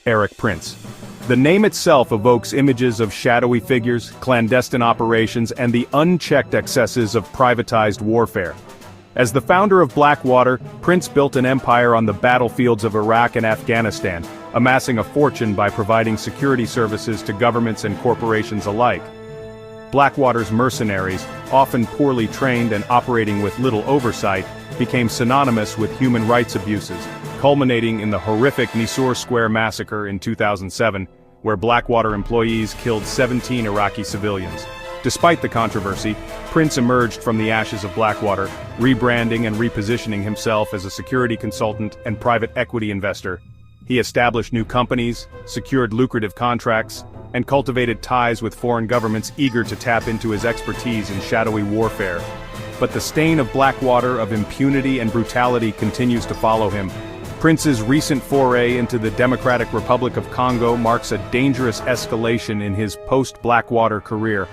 Eric Prince. The name itself evokes images of shadowy figures, clandestine operations, and the unchecked excesses of privatized warfare. As the founder of Blackwater, Prince built an empire on the battlefields of Iraq and Afghanistan, amassing a fortune by providing security services to governments and corporations alike. Blackwater's mercenaries, often poorly trained and operating with little oversight, became synonymous with human rights abuses, culminating in the horrific Nisour Square massacre in 2007, where Blackwater employees killed 17 Iraqi civilians. Despite the controversy, Prince emerged from the ashes of Blackwater, rebranding and repositioning himself as a security consultant and private equity investor. He established new companies, secured lucrative contracts, and cultivated ties with foreign governments eager to tap into his expertise in shadowy warfare. But the stain of Blackwater of impunity and brutality continues to follow him. Prince's recent foray into the Democratic Republic of Congo marks a dangerous escalation in his post-Blackwater career.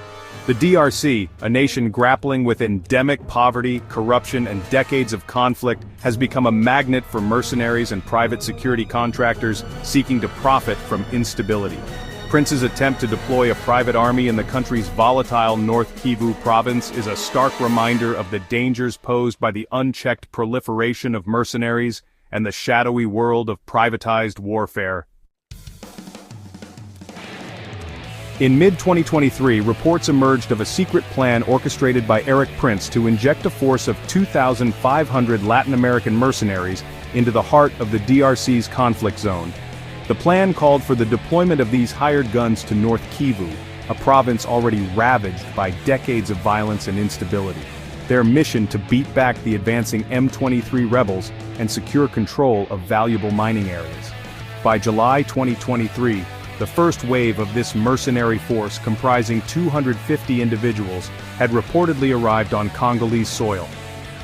The DRC, a nation grappling with endemic poverty, corruption, and decades of conflict, has become a magnet for mercenaries and private security contractors seeking to profit from instability. Prince's attempt to deploy a private army in the country's volatile North Kivu province is a stark reminder of the dangers posed by the unchecked proliferation of mercenaries and the shadowy world of privatized warfare. In mid-2023, reports emerged of a secret plan orchestrated by Eric Prince to inject a force of 2,500 Latin American mercenaries into the heart of the DRC's conflict zone. The plan called for the deployment of these hired guns to North Kivu, a province already ravaged by decades of violence and instability. Their mission to beat back the advancing M23 rebels and secure control of valuable mining areas. By July 2023, the first wave of this mercenary force, comprising 250 individuals, had reportedly arrived on Congolese soil.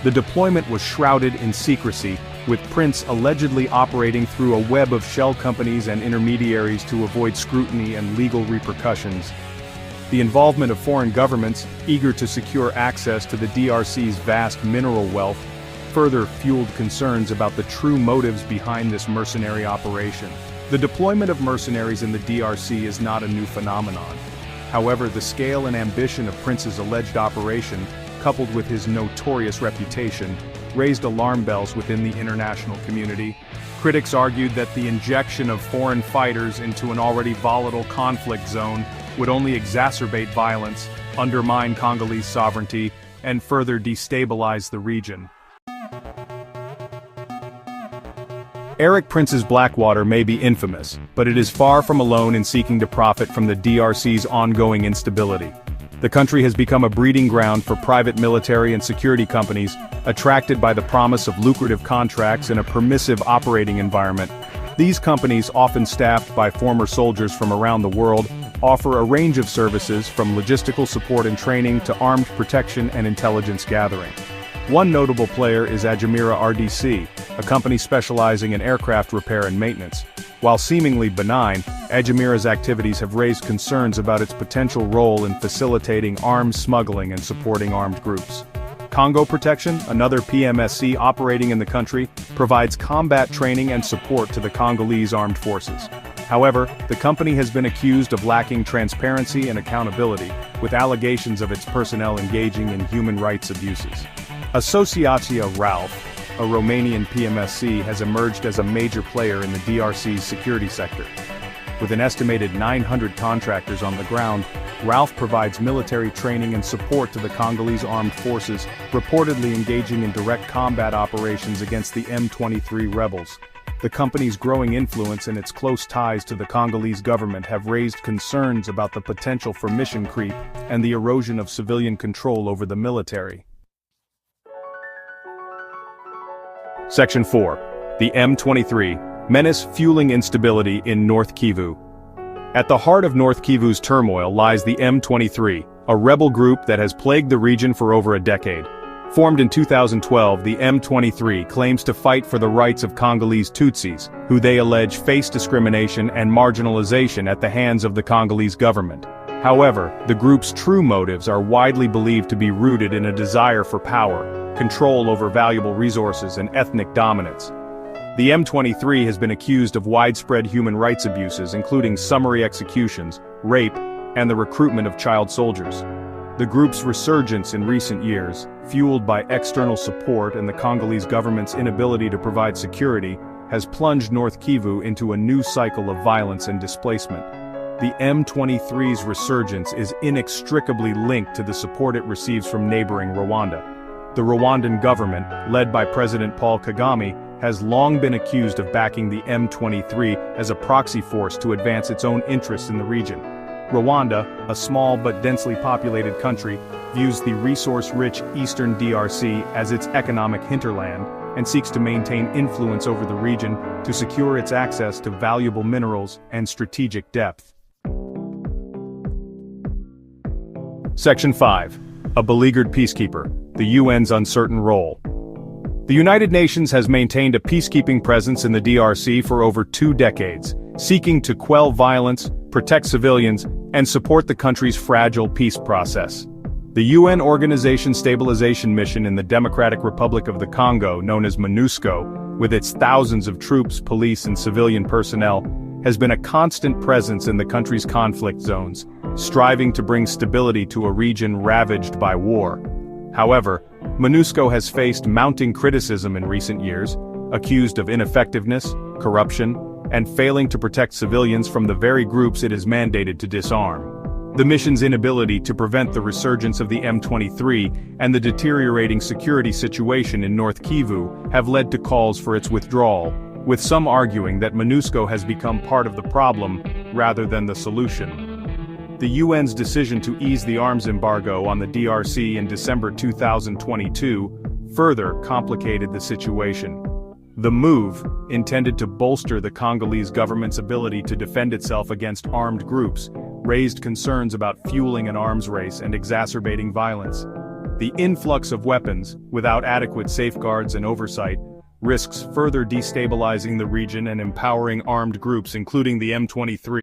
The deployment was shrouded in secrecy, with Prince allegedly operating through a web of shell companies and intermediaries to avoid scrutiny and legal repercussions. The involvement of foreign governments, eager to secure access to the DRC's vast mineral wealth, further fueled concerns about the true motives behind this mercenary operation. The deployment of mercenaries in the DRC is not a new phenomenon. However, the scale and ambition of Prince's alleged operation, coupled with his notorious reputation, raised alarm bells within the international community. Critics argued that the injection of foreign fighters into an already volatile conflict zone would only exacerbate violence, undermine Congolese sovereignty, and further destabilize the region. Eric Prince's Blackwater may be infamous, but it is far from alone in seeking to profit from the DRC's ongoing instability. The country has become a breeding ground for private military and security companies, attracted by the promise of lucrative contracts in a permissive operating environment. These companies, often staffed by former soldiers from around the world, offer a range of services from logistical support and training to armed protection and intelligence gathering. One notable player is Ajamira RDC, a company specializing in aircraft repair and maintenance. While seemingly benign, Ajamira's activities have raised concerns about its potential role in facilitating arms smuggling and supporting armed groups. Congo Protection, another PMSC operating in the country, provides combat training and support to the Congolese armed forces. However, the company has been accused of lacking transparency and accountability, with allegations of its personnel engaging in human rights abuses. Asociația Ralph, a Romanian PMSC, has emerged as a major player in the DRC's security sector. With an estimated 900 contractors on the ground, Ralph provides military training and support to the Congolese armed forces, reportedly engaging in direct combat operations against the M23 rebels. The company's growing influence and its close ties to the Congolese government have raised concerns about the potential for mission creep and the erosion of civilian control over the military. Section 4. The M23, menace fueling instability in North Kivu. At the heart of North Kivu's turmoil lies the M23, a rebel group that has plagued the region for over a decade. Formed in 2012, the M23 claims to fight for the rights of Congolese Tutsis, who they allege face discrimination and marginalization at the hands of the Congolese government. However, the group's true motives are widely believed to be rooted in a desire for power, control over valuable resources, and ethnic dominance. The M23 has been accused of widespread human rights abuses, including summary executions, rape, and the recruitment of child soldiers. The group's resurgence in recent years, fueled by external support and the Congolese government's inability to provide security, has plunged North Kivu into a new cycle of violence and displacement. The M23's resurgence is inextricably linked to the support it receives from neighboring Rwanda. The Rwandan government, led by President Paul Kagame, has long been accused of backing the M23 as a proxy force to advance its own interests in the region. Rwanda, a small but densely populated country, views the resource-rich eastern DRC as its economic hinterland and seeks to maintain influence over the region to secure its access to valuable minerals and strategic depth. Section 5. A beleaguered peacekeeper, the UN's uncertain role. The United Nations has maintained a peacekeeping presence in the DRC for over 2 decades, seeking to quell violence, protect civilians, and support the country's fragile peace process. The UN Organization Stabilization Mission in the Democratic Republic of the Congo, known as MONUSCO, with its thousands of troops, police, and civilian personnel, has been a constant presence in the country's conflict zones, striving to bring stability to a region ravaged by war. However, MONUSCO has faced mounting criticism in recent years, accused of ineffectiveness, corruption, and failing to protect civilians from the very groups it is mandated to disarm. The mission's inability to prevent the resurgence of the M23 and the deteriorating security situation in North Kivu have led to calls for its withdrawal, with some arguing that MONUSCO has become part of the problem rather than the solution. The UN's decision to ease the arms embargo on the DRC in December 2022 further complicated the situation. The move, intended to bolster the Congolese government's ability to defend itself against armed groups, raised concerns about fueling an arms race and exacerbating violence. The influx of weapons, without adequate safeguards and oversight, risks further destabilizing the region and empowering armed groups including the M23.